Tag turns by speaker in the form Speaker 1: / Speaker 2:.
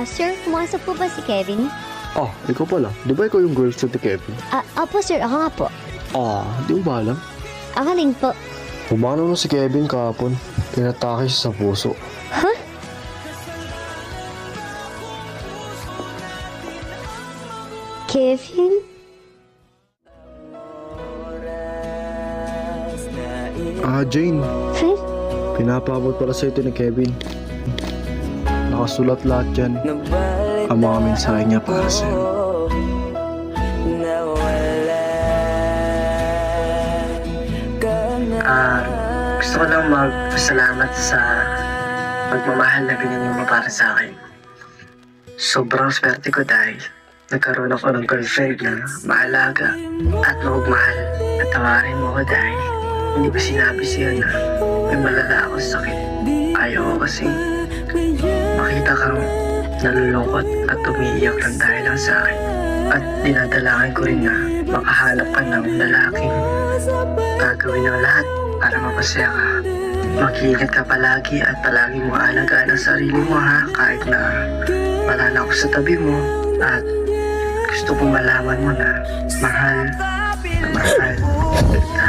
Speaker 1: Sir, pumasok po ba si Kevin?
Speaker 2: Ah, ikaw pala. Di ba ikaw yung girlfriend ni Kevin?
Speaker 1: Opo sir, ako nga po.
Speaker 2: Di mo ba alam?
Speaker 1: Ako din po.
Speaker 2: Pumanaw na si Kevin kahapon. Pinatake siya sa puso.
Speaker 1: Huh? Kevin?
Speaker 2: Jane.
Speaker 1: Huh?
Speaker 2: Pinapabot pala sa ito ni Kevin. Nakasulat lahat yan. Ang mga mensahe niya para sa'yo.
Speaker 3: Gusto ko lang magpasalamat sa pagmamahal na binigay mo para sa akin. Sobrang swerte ko dahil nagkaroon ako ng girlfriend na maalaga at magmahal. At tawarin mo ko dahil hindi ko sinabi sa'yo na may malala akong sakit. Ayaw ko kasi makita kang nalulungkot at umiiyak ng dahil lang sa akin. At dinadalakan ko rin na makahanap ka ng lalaking gagawin ng lahat para mapasaya ka. Mag-iingat ka palagi at palagi mo alagaan ang sarili mo ha, kahit na wala na ako sa tabi mo. At gusto kong malaman mo na mahal kita.